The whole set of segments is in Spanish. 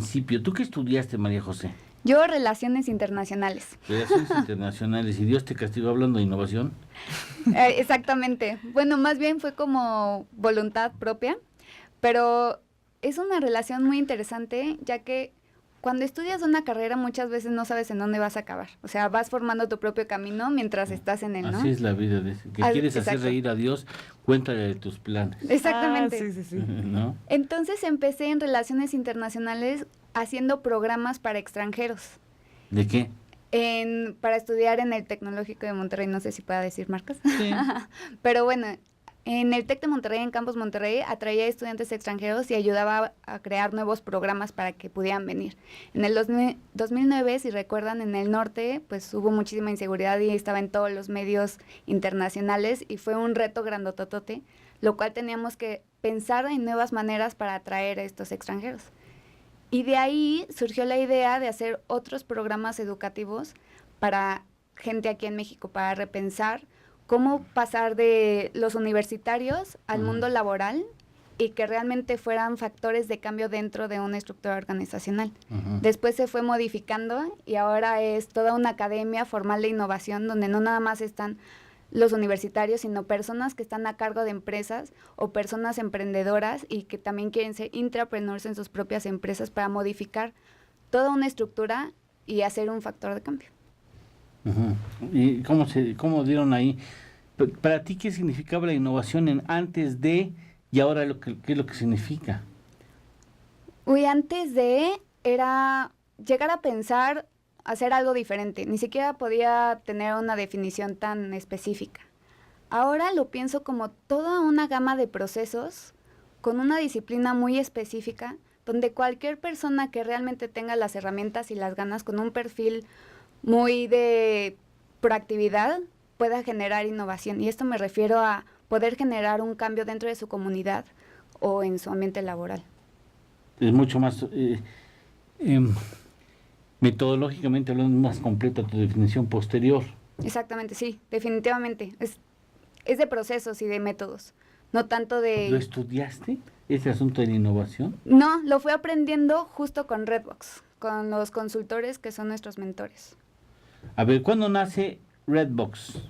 principio. ¿Tú qué estudiaste, María José? Yo, Relaciones Internacionales. Relaciones Internacionales. ¿Y Dios te castigó hablando de innovación? Exactamente. Bueno, más bien fue como voluntad propia, pero es una relación muy interesante, ya que cuando estudias una carrera muchas veces no sabes en dónde vas a acabar. O sea, vas formando tu propio camino mientras estás en él, ¿no? Así es la vida. Que quieres hacer exacto. reír a Dios, cuéntale de tus planes. Exactamente. Sí. ¿No? Entonces empecé en Relaciones Internacionales haciendo programas para extranjeros. ¿De qué? Para estudiar en el Tecnológico de Monterrey, no sé si pueda decir marcas. Sí. Pero bueno, en el TEC de Monterrey, en Campus Monterrey, atraía estudiantes extranjeros y ayudaba a crear nuevos programas para que pudieran venir. En el 2009, si recuerdan, en el norte, pues hubo muchísima inseguridad y estaba en todos los medios internacionales y fue un reto grandototote, lo cual teníamos que pensar en nuevas maneras para atraer a estos extranjeros. Y de ahí surgió la idea de hacer otros programas educativos para gente aquí en México, para repensar cómo pasar de los universitarios al mundo laboral y que realmente fueran factores de cambio dentro de una estructura organizacional. Después se fue modificando y ahora es toda una academia formal de innovación donde no nada más están los universitarios, sino personas que están a cargo de empresas o personas emprendedoras y que también quieren ser intrapreneurs en sus propias empresas para modificar toda una estructura y hacer un factor de cambio. ¿Y cómo dieron ahí? Para ti, ¿qué significaba la innovación en antes de y ahora qué es lo que significa? Antes de era llegar a pensar hacer algo diferente, ni siquiera podía tener una definición tan específica. Ahora lo pienso como toda una gama de procesos con una disciplina muy específica, donde cualquier persona que realmente tenga las herramientas y las ganas con un perfil muy de proactividad pueda generar innovación. Y esto me refiero a poder generar un cambio dentro de su comunidad o en su ambiente laboral. Es mucho más, metodológicamente hablando, más completa tu definición posterior. Exactamente, sí, definitivamente. Es de procesos y de métodos, no tanto de... ¿Lo estudiaste, ese asunto de la innovación? No, lo fui aprendiendo justo con Redbox, con los consultores que son nuestros mentores. A ver, ¿cuándo nace Redbox?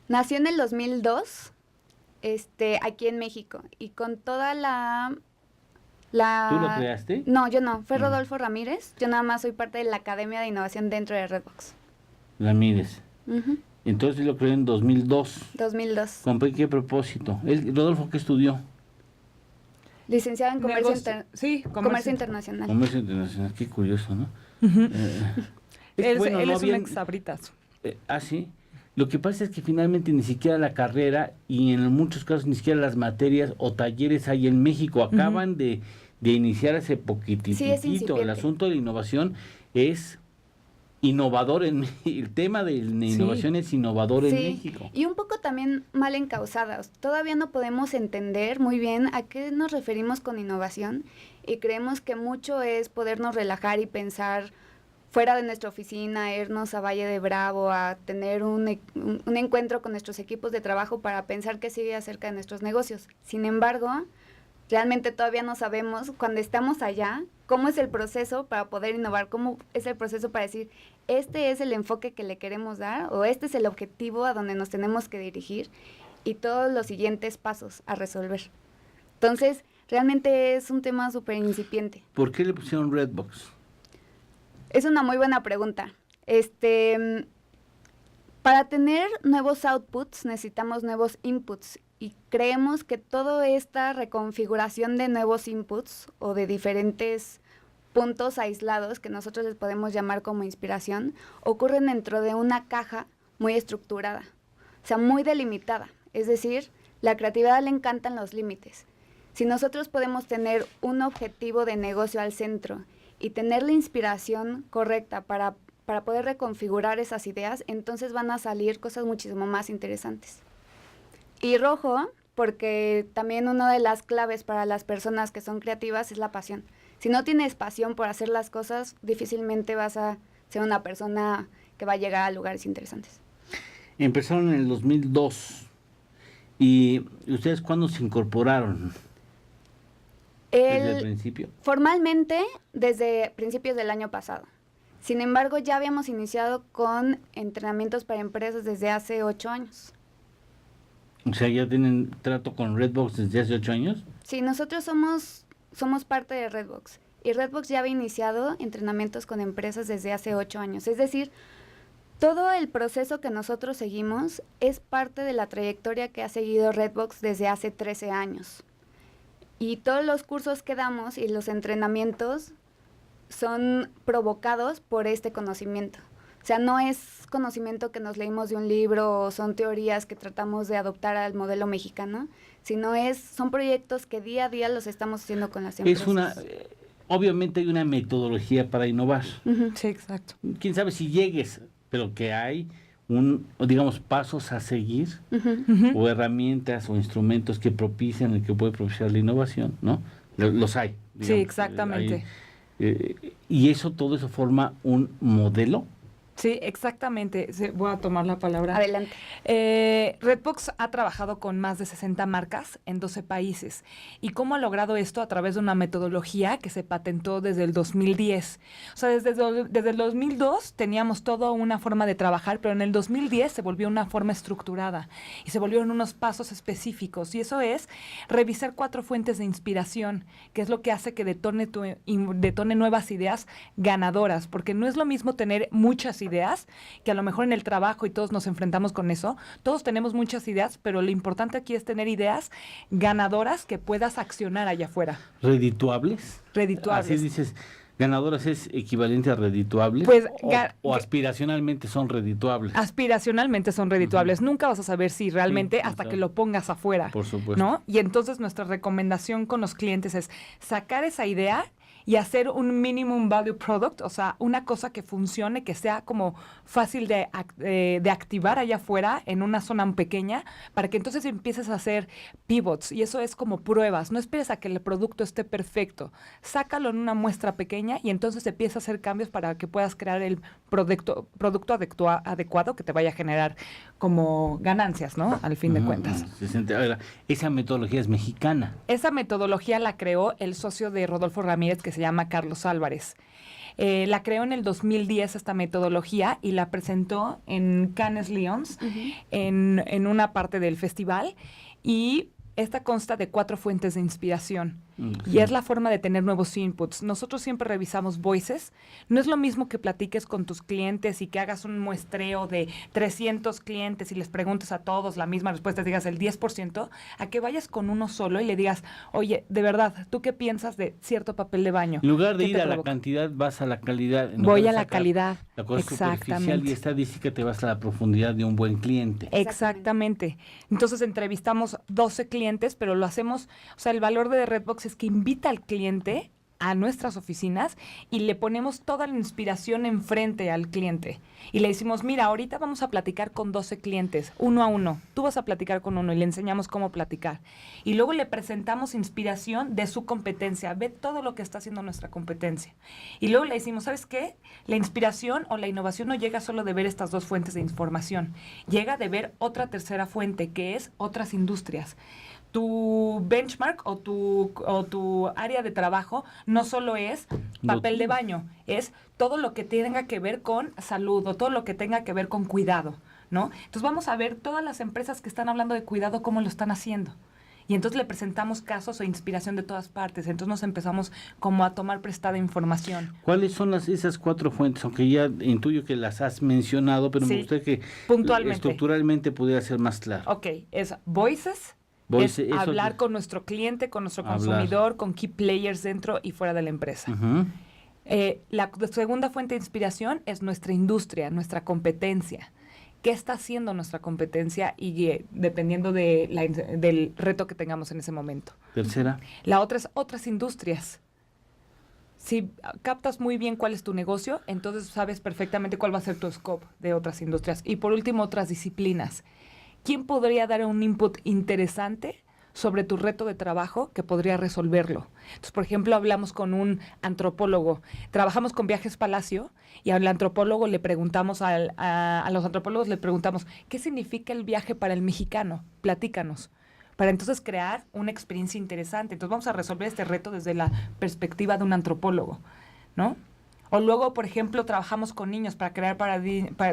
Nació en el 2002, aquí en México, y con toda ¿Tú lo creaste? No, yo no, fue Rodolfo Ramírez, yo nada más soy parte de la Academia de Innovación dentro de Redbox. Ramírez. Entonces lo creó en 2002. 2002. ¿Con qué propósito? ¿Rodolfo qué estudió? Licenciado en Comercio Internacional. Comercio Internacional, qué curioso, ¿no? Él es un exabritazo. Sí. Lo que pasa es que finalmente ni siquiera la carrera y en muchos casos ni siquiera las materias o talleres hay en México. Acaban de iniciar hace poquitito. Sí, El asunto de la innovación es innovador. El tema de la innovación es innovador en México. Y un poco también mal encausadas. Todavía no podemos entender muy bien a qué nos referimos con innovación y creemos que mucho es podernos relajar y pensar fuera de nuestra oficina, irnos a Valle de Bravo, a tener un encuentro con nuestros equipos de trabajo para pensar qué sigue acerca de nuestros negocios. Sin embargo, realmente todavía no sabemos, cuando estamos allá, cómo es el proceso para poder innovar, cómo es el proceso para decir, este es el enfoque que le queremos dar, o este es el objetivo a donde nos tenemos que dirigir, y todos los siguientes pasos a resolver. Entonces, realmente es un tema súper incipiente. ¿Por qué le pusieron Redbox? Es una muy buena pregunta. Para tener nuevos outputs necesitamos nuevos inputs y creemos que toda esta reconfiguración de nuevos inputs o de diferentes puntos aislados que nosotros les podemos llamar como inspiración ocurren dentro de una caja muy estructurada, o sea, muy delimitada. Es decir, la creatividad le encantan los límites. Si nosotros podemos tener un objetivo de negocio al centro y tener la inspiración correcta para poder reconfigurar esas ideas, entonces van a salir cosas muchísimo más interesantes. Y rojo, porque también una de las claves para las personas que son creativas es la pasión. Si no tienes pasión por hacer las cosas, difícilmente vas a ser una persona que va a llegar a lugares interesantes. Empezaron en el 2002. ¿Y ustedes cuándo se incorporaron? desde el principio. Formalmente, desde principios del año pasado. Sin embargo, ya habíamos iniciado con entrenamientos para empresas desde hace 8 años. O sea, ¿ya tienen trato con Redbox desde hace 8 años? Sí, nosotros somos parte de Redbox. Y Redbox ya había iniciado entrenamientos con empresas desde hace 8 años. Es decir, todo el proceso que nosotros seguimos es parte de la trayectoria que ha seguido Redbox desde hace 13 años. Y todos los cursos que damos y los entrenamientos son provocados por este conocimiento. O sea, no es conocimiento que nos leímos de un libro o son teorías que tratamos de adoptar al modelo mexicano, sino son proyectos que día a día los estamos haciendo con las empresas. Obviamente hay una metodología para innovar. Uh-huh. Sí, exacto. Quién sabe si llegues, pero que hay pasos a seguir, Uh-huh. o herramientas o instrumentos que propician el que puede propiciar la innovación, ¿no? Los hay. Sí, exactamente. Y todo eso forma un modelo. Sí, exactamente. Voy a tomar la palabra. Adelante. Redbox ha trabajado con más de 60 marcas en 12 países. ¿Y cómo ha logrado esto? A través de una metodología que se patentó desde el 2010. O sea, desde el 2002 teníamos toda una forma de trabajar, pero en el 2010 se volvió una forma estructurada y se volvieron unos pasos específicos. Y eso es revisar 4 fuentes de inspiración, que es lo que hace que detone nuevas ideas ganadoras, porque no es lo mismo tener muchas ideas, que a lo mejor en el trabajo y todos nos enfrentamos con eso, todos tenemos muchas ideas, pero lo importante aquí es tener ideas ganadoras que puedas accionar allá afuera. ¿Redituables? Redituables. Así dices, ganadoras es equivalente a redituables, pues, o aspiracionalmente son redituables. Aspiracionalmente son redituables. Uh-huh. Nunca vas a saber si realmente Sí, hasta que lo pongas afuera. Por supuesto. ¿No? Y entonces nuestra recomendación con los clientes es sacar esa idea y hacer un minimum value product, o sea, una cosa que funcione, que sea como fácil de activar allá afuera en una zona pequeña, para que entonces empieces a hacer pivots, y eso es como pruebas. No esperes a que el producto esté perfecto, sácalo en una muestra pequeña y entonces empieza a hacer cambios para que puedas crear el producto adecuado que te vaya a generar como ganancias, ¿no? Al fin de cuentas. Esa metodología es mexicana. Esa metodología la creó el socio de Rodolfo Ramírez, que se llama Carlos Álvarez. La creó en el 2010 esta metodología y la presentó en Cannes Lions, uh-huh, en una parte del festival, y esta consta de 4 fuentes de inspiración. Uh-huh. Y es la forma de tener nuevos inputs. Nosotros siempre revisamos voices. No es lo mismo que platiques con tus clientes y que hagas un muestreo de 300 clientes y les preguntes a todos la misma respuesta, digas el 10%, a que vayas con uno solo y le digas, oye, de verdad, ¿tú qué piensas de cierto papel de baño? En lugar de ir a la cantidad, vas a la calidad. Voy a la calidad. La cosa superficial y estadística, te vas a la profundidad de un buen cliente. Exactamente. Entonces entrevistamos 12 clientes, pero lo hacemos, o sea, el valor de Redbox es que invita al cliente a nuestras oficinas y le ponemos toda la inspiración enfrente al cliente. Y le decimos, mira, ahorita vamos a platicar con 12 clientes, uno a uno. Tú vas a platicar con uno y le enseñamos cómo platicar. Y luego le presentamos inspiración de su competencia. Ve todo lo que está haciendo nuestra competencia. Y luego le decimos, ¿sabes qué? La inspiración o la innovación no llega solo de ver estas 2 fuentes de información. Llega de ver otra tercera fuente, que es otras industrias. Tu benchmark o tu área de trabajo no solo es papel de baño, es todo lo que tenga que ver con salud o todo lo que tenga que ver con cuidado, ¿no? Entonces vamos a ver todas las empresas que están hablando de cuidado, cómo lo están haciendo. Y entonces le presentamos casos o inspiración de todas partes. Entonces nos empezamos como a tomar prestada información. ¿Cuáles son esas 4 fuentes? Aunque ya intuyo que las has mencionado, pero me gustaría que estructuralmente pudiera ser más claro. Ok, es voices. Es hablar con nuestro cliente, con nuestro consumidor, con key players dentro y fuera de la empresa. Uh-huh. La segunda fuente de inspiración es nuestra industria, nuestra competencia. ¿Qué está haciendo nuestra competencia? Y dependiendo del reto que tengamos en ese momento. Tercera. La otra es otras industrias. Si captas muy bien cuál es tu negocio, entonces sabes perfectamente cuál va a ser tu scope de otras industrias. Y por último, otras disciplinas. ¿Quién podría dar un input interesante sobre tu reto de trabajo que podría resolverlo? Entonces, por ejemplo, hablamos con un antropólogo. Trabajamos con Viajes Palacio y al antropólogo le preguntamos, a los antropólogos le preguntamos, ¿qué significa el viaje para el mexicano? Platícanos. para entonces crear una experiencia interesante. Entonces vamos a resolver este reto desde la perspectiva de un antropólogo, ¿no? O luego, por ejemplo, trabajamos con niños para crear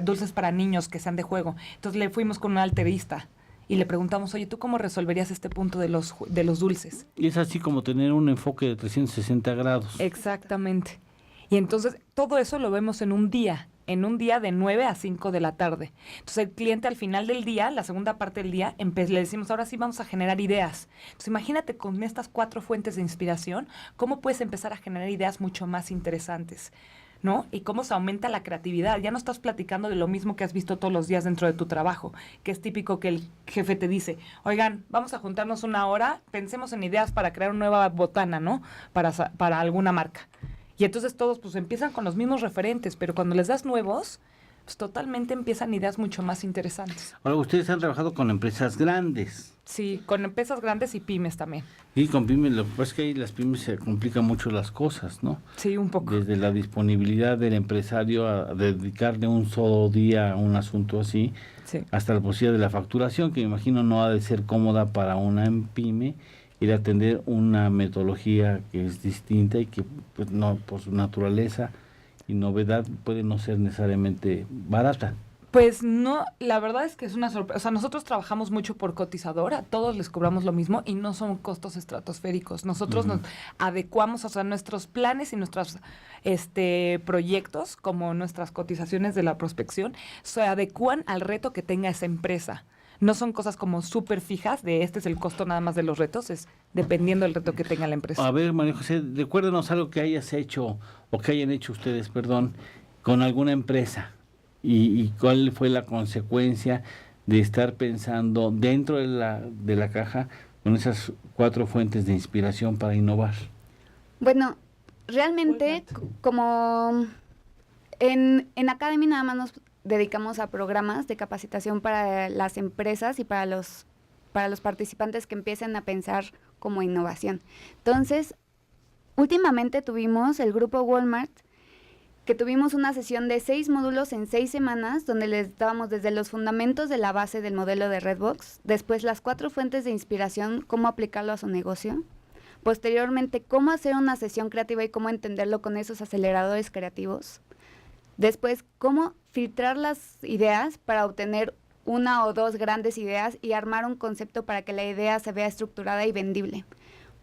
dulces para niños que sean de juego. Entonces le fuimos con un alterista y le preguntamos, oye, ¿tú cómo resolverías este punto de los dulces? Y es así como tener un enfoque de 360 grados. Exactamente. Y entonces todo eso lo vemos en un día de 9 a 5 de la tarde. Entonces el cliente al final del día, la segunda parte del día, le decimos, ahora sí vamos a generar ideas. Entonces imagínate con estas 4 fuentes de inspiración, cómo puedes empezar a generar ideas mucho más interesantes, ¿no? Y cómo se aumenta la creatividad. Ya no estás platicando de lo mismo que has visto todos los días dentro de tu trabajo, que es típico que el jefe te dice, vamos a juntarnos 1 hora, pensemos en ideas para crear una nueva botana, ¿no? Para alguna marca. Y entonces todos pues empiezan con los mismos referentes, pero cuando les das nuevos, pues totalmente empiezan ideas mucho más interesantes. Ahora, ustedes han trabajado con empresas grandes. Sí, con empresas grandes y pymes también. Y con pymes, lo que pasa es que ahí las pymes se complican mucho las cosas, ¿no? Sí, un poco. Desde la disponibilidad del empresario a dedicarle un solo día a un asunto así, sí, hasta la posibilidad de la facturación, que me imagino no ha de ser cómoda para una pyme, ir a atender una metodología que es distinta y que pues, no, por su naturaleza y novedad puede no ser necesariamente barata. Pues no, la verdad es que es una sorpresa. O sea, nosotros trabajamos mucho por cotizador, a todos les cobramos lo mismo y no son costos estratosféricos. Nosotros nos adecuamos, o sea, nuestros planes y nuestros proyectos, como nuestras cotizaciones de la prospección, se adecúan al reto que tenga esa empresa. No son cosas como súper fijas de este es el costo nada más de los retos, es dependiendo del reto que tenga la empresa. A ver, María José, recuérdenos algo que hayas hecho o que hayan hecho ustedes, perdón, con alguna empresa y cuál fue la consecuencia de estar pensando dentro de la caja con esas 4 fuentes de inspiración para innovar. Bueno, realmente como en Academy nada más nos dedicamos a programas de capacitación para las empresas y para los participantes que empiecen a pensar como innovación. Entonces, últimamente tuvimos el grupo Walmart, que tuvimos una sesión de 6 módulos en 6 semanas, donde les dábamos desde los fundamentos de la base del modelo de Redbox, después las 4 fuentes de inspiración, cómo aplicarlo a su negocio, posteriormente cómo hacer una sesión creativa y cómo entenderlo con esos aceleradores creativos, después cómo filtrar las ideas para obtener 1 o 2 grandes ideas y armar un concepto para que la idea se vea estructurada y vendible.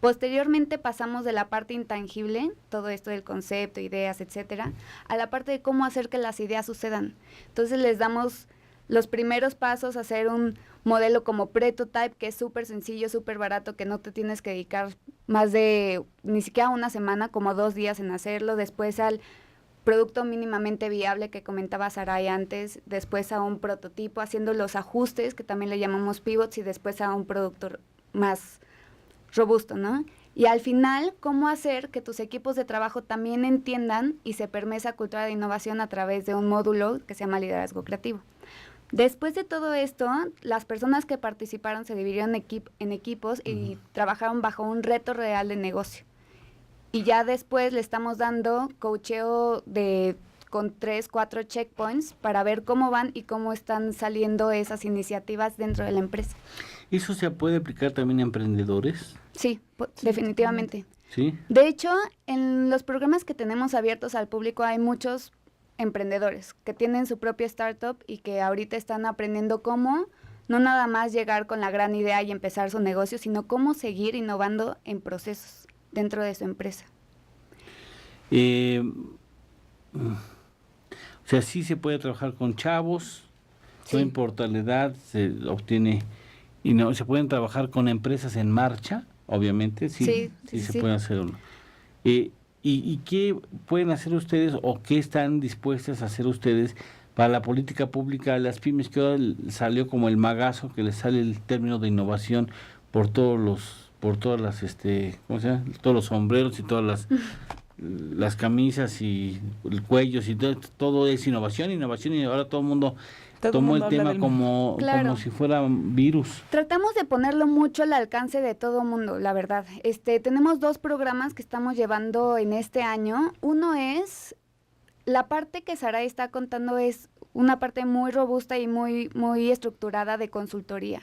Posteriormente pasamos de la parte intangible, todo esto del concepto, ideas, etcétera, a la parte de cómo hacer que las ideas sucedan. Entonces les damos los primeros pasos a hacer un modelo como Pretotype, que es súper sencillo, súper barato, que no te tienes que dedicar más de ni siquiera 1 semana, como 2 días en hacerlo. Después al producto mínimamente viable que comentaba Saray antes, después a un prototipo, haciendo los ajustes, que también le llamamos pivots, y después a un producto más robusto, ¿no? Y al final, cómo hacer que tus equipos de trabajo también entiendan y se permee esa cultura de innovación a través de un módulo que se llama liderazgo creativo. Después de todo esto, las personas que participaron se dividieron en equipos y trabajaron bajo un reto real de negocio. Y ya después le estamos dando coacheo con 3, 4 checkpoints para ver cómo van y cómo están saliendo esas iniciativas dentro de la empresa. ¿Eso se puede aplicar también a emprendedores? Sí, definitivamente. ¿Sí? De hecho, en los programas que tenemos abiertos al público hay muchos emprendedores que tienen su propia startup y que ahorita están aprendiendo cómo no nada más llegar con la gran idea y empezar su negocio, sino cómo seguir innovando en procesos dentro de su empresa. O sea, sí se puede trabajar con chavos, Sí. no importa la edad, se obtiene, y no se pueden trabajar con empresas en marcha, obviamente, sí se puede hacer. ¿Y qué pueden hacer ustedes o qué están dispuestas a hacer ustedes para la política pública de las pymes, que ahora salió como el magazo, que les sale el término de innovación por todas las ¿cómo se llama? Todos los sombreros y todas las camisas y el cuello y todo es innovación, y ahora todo el mundo tomó el tema como si fuera un virus. Tratamos de ponerlo mucho al alcance de todo mundo, la verdad. Tenemos 2 programas que estamos llevando en este año. Uno es, la parte que Saray está contando es una parte muy robusta y muy, muy estructurada de consultoría.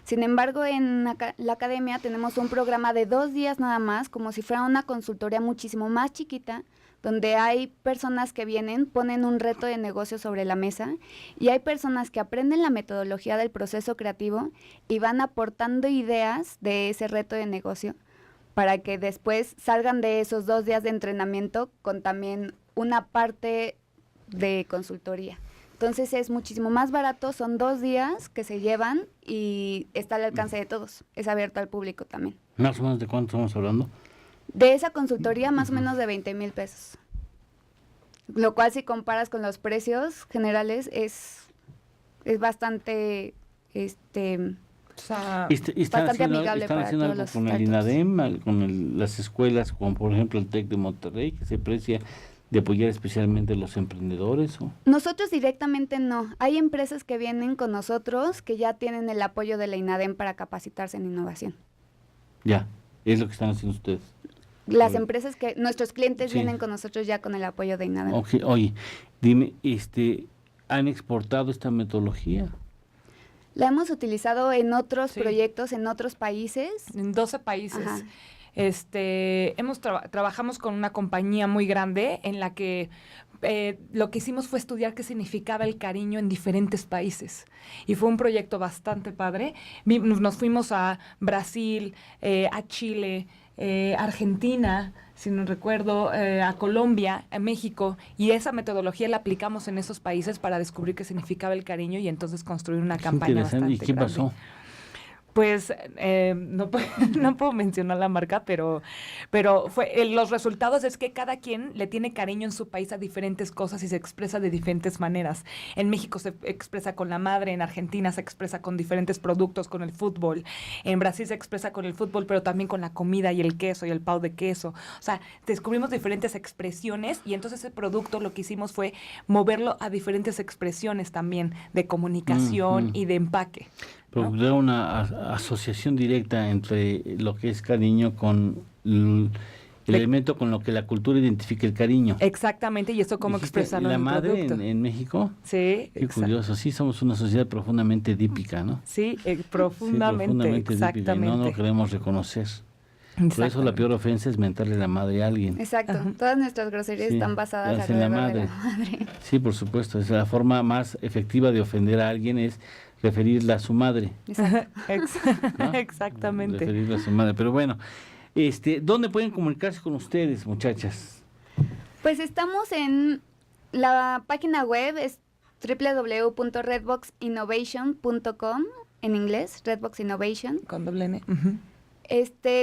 Sin embargo, en la academia tenemos un programa de 2 días nada más, como si fuera una consultoría muchísimo más chiquita, donde hay personas que vienen, ponen un reto de negocio sobre la mesa y hay personas que aprenden la metodología del proceso creativo y van aportando ideas de ese reto de negocio para que después salgan de esos 2 días de entrenamiento con también una parte de consultoría. Entonces es muchísimo más barato, son 2 días que se llevan y está al alcance de todos, es abierto al público también. ¿Más o menos de cuánto estamos hablando? De esa consultoría más o menos de 20,000 pesos, lo cual si comparas con los precios generales es bastante, O sea, bastante amigable están para haciendo todos algo los con el altos. INADEM, con las escuelas, como por ejemplo el TEC de Monterrey, que se precia de apoyar especialmente a los emprendedores, ¿o? Nosotros directamente no. Hay empresas que vienen con nosotros que ya tienen el apoyo de la INADEM para capacitarse en innovación. Ya, es lo que están haciendo ustedes. Las empresas que, nuestros clientes Sí. vienen con nosotros ya con el apoyo de INADEM. Ok, oye, dime, ¿han exportado esta metodología? La hemos utilizado en otros Sí. proyectos, en otros países. en 12 países. Ajá. Trabajamos con una compañía muy grande en la que lo que hicimos fue estudiar qué significaba el cariño en diferentes países. Y fue un proyecto bastante padre. Nos fuimos a Brasil, a Chile, Argentina, si no recuerdo, a Colombia, a México, y esa metodología la aplicamos en esos países para descubrir qué significaba el cariño y entonces construir una Qué campaña interesante. bastante ¿Y qué grande. pasó? Pues no puedo mencionar la marca, pero los resultados es que cada quien le tiene cariño en su país a diferentes cosas y se expresa de diferentes maneras. En México se expresa con la madre, en Argentina se expresa con diferentes productos, con el fútbol, en Brasil se expresa con el fútbol, pero también con la comida y el queso y el pão de queso. O sea, descubrimos diferentes expresiones y entonces ese producto lo que hicimos fue moverlo a diferentes expresiones también de comunicación y de empaque. ¿no? Procurar una asociación directa entre lo que es cariño con el elemento con lo que la cultura identifica el cariño. Exactamente, y eso cómo ¿Dijiste expresarlo la en el madre producto. en México? Sí, Qué curioso. Sí, somos una sociedad profundamente dípica, ¿no? Sí, Sí, profundamente, dípica, y exactamente. no lo queremos reconocer. Por eso la peor ofensa es mentarle la madre a alguien. Exacto. Ajá. Todas nuestras groserías Sí, están basadas en la alrededor de madre. la madre. Sí, por supuesto. Es la forma más efectiva de ofender a alguien es referirla a su madre. Exacto. ¿no? Exactamente. Referirla a su madre. Pero bueno, ¿dónde pueden comunicarse con ustedes, muchachas? Pues estamos en la página web, es www.redboxinnovation.com, en inglés, Redbox Innovation. Con doble N. Ujú.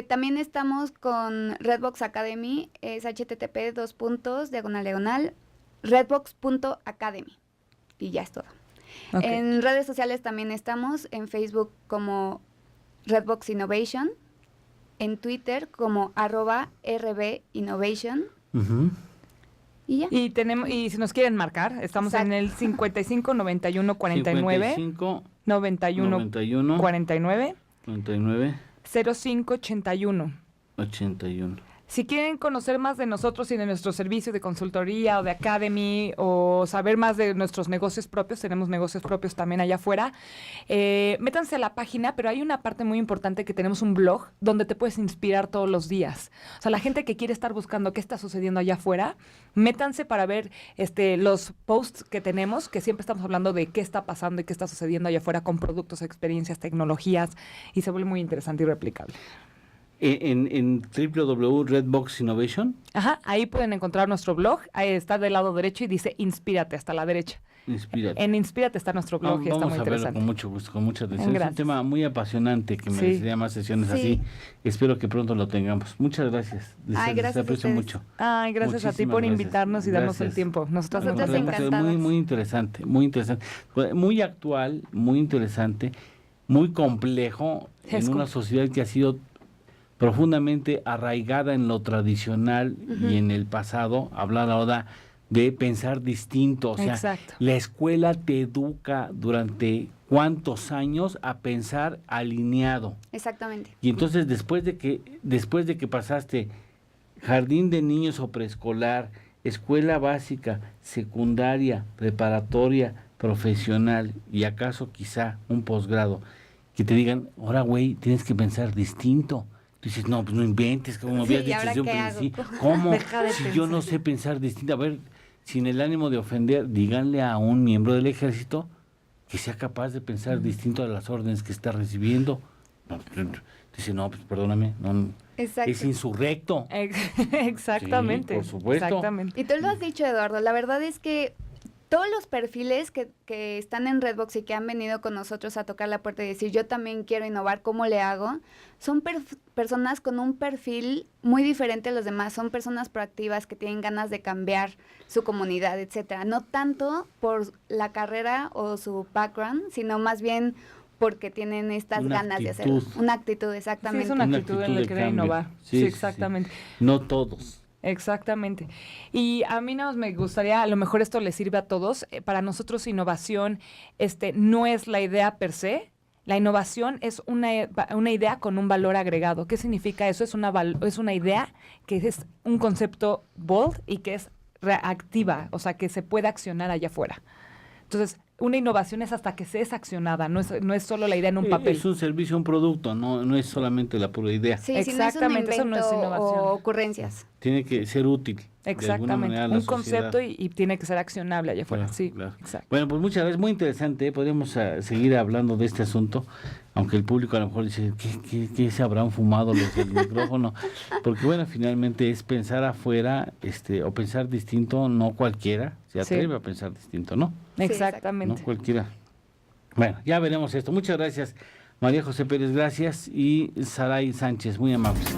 También estamos con Redbox Academy, es http://redbox.academy. Y ya es todo. Ok. En redes sociales también estamos, en Facebook como Redbox Innovation, en Twitter como @RBinnovation Ujú. y ya. Y si nos quieren marcar, estamos Exacto. en el 55 91 49 55 91 91 49 99 05 81. 81. Si quieren conocer más de nosotros y de nuestro servicio de consultoría o de Academy o saber más de nuestros negocios propios, tenemos negocios propios también allá afuera, métanse a la página, pero hay una parte muy importante que tenemos un blog donde te puedes inspirar todos los días. O sea, la gente que quiere estar buscando qué está sucediendo allá afuera, métanse para ver los posts que tenemos, que siempre estamos hablando de qué está pasando y qué está sucediendo allá afuera con productos, experiencias, tecnologías, y se vuelve muy interesante y replicable. En www.Redbox Innovation. Ajá, ahí pueden encontrar nuestro blog. Ahí está del lado derecho y dice Inspírate hasta la derecha. Inspírate. En Inspírate está nuestro blog y está Vamos muy a verlo interesante. con mucho gusto, con mucha atención. Es un Gracias. tema muy apasionante que Sí. merecería más sesiones Sí. así. Espero que pronto lo tengamos. Muchas gracias. Ay, gracias a aprecio ustedes. mucho. Ay, gracias a ti Muchísimas por gracias. invitarnos y darnos el Gracias. tiempo. Nosotras Nosotras muy encantadas. Muy interesante, muy interesante. Muy actual, muy interesante, muy complejo Es en una sociedad que ha sido profundamente arraigada en lo tradicional y en el pasado. Hablar ahora de pensar distinto. O sea, Exacto. la escuela te educa durante cuántos años a pensar alineado. Exactamente. Y entonces después de que pasaste jardín de niños o preescolar, escuela básica, secundaria, preparatoria, profesional y acaso quizá un posgrado, que te digan, ahora güey, tienes que pensar distinto. Tú dices, no, pues no inventes, como me habías dicho desde un principio. ¿Cómo? Si yo no sé pensar distinto. A ver, sin el ánimo de ofender, díganle a un miembro del ejército que sea capaz de pensar distinto a las órdenes que está recibiendo. No, dice, no, pues perdóname, no, es insurrecto. Exactamente. Sí, por supuesto. Exactamente. Y tú lo has dicho, Eduardo, la verdad es que todos los perfiles que están en Redbox y que han venido con nosotros a tocar la puerta y decir, yo también quiero innovar, ¿cómo le hago? Son personas con un perfil muy diferente a los demás, son personas proactivas que tienen ganas de cambiar su comunidad, etcétera. No tanto por la carrera o su background, sino más bien porque tienen estas ganas de hacerlo. Una actitud, exactamente. Sí, es una actitud en la que querer innovar. Sí, exactamente. Sí. No todos. Exactamente. Y a mí nada más me gustaría, a lo mejor esto les sirve a todos, para nosotros innovación no es la idea per se, la innovación es una idea con un valor agregado. ¿Qué significa eso? Es una idea que es un concepto bold y que es reactiva, o sea, que se puede accionar allá afuera. Entonces, una innovación es hasta que se es accionada, no es solo la idea en un papel. Es un servicio, un producto, no es solamente la pura idea. Sí, exactamente, si no es un eso no es innovación. o ocurrencias. Tiene que ser útil. Exactamente, un concepto y tiene que ser accionable allá afuera. Claro, sí, claro. Exacto. Bueno, pues muchas gracias, muy interesante. Podríamos seguir hablando de este asunto, aunque el público a lo mejor dice, ¿qué se habrán fumado los del micrófono? Porque bueno, finalmente es pensar afuera, o pensar distinto, no cualquiera se atreve a pensar distinto, ¿no? Exactamente. No cualquiera. Bueno, ya veremos esto. Muchas gracias, María José Pérez, gracias, y Saray Sánchez, muy amables.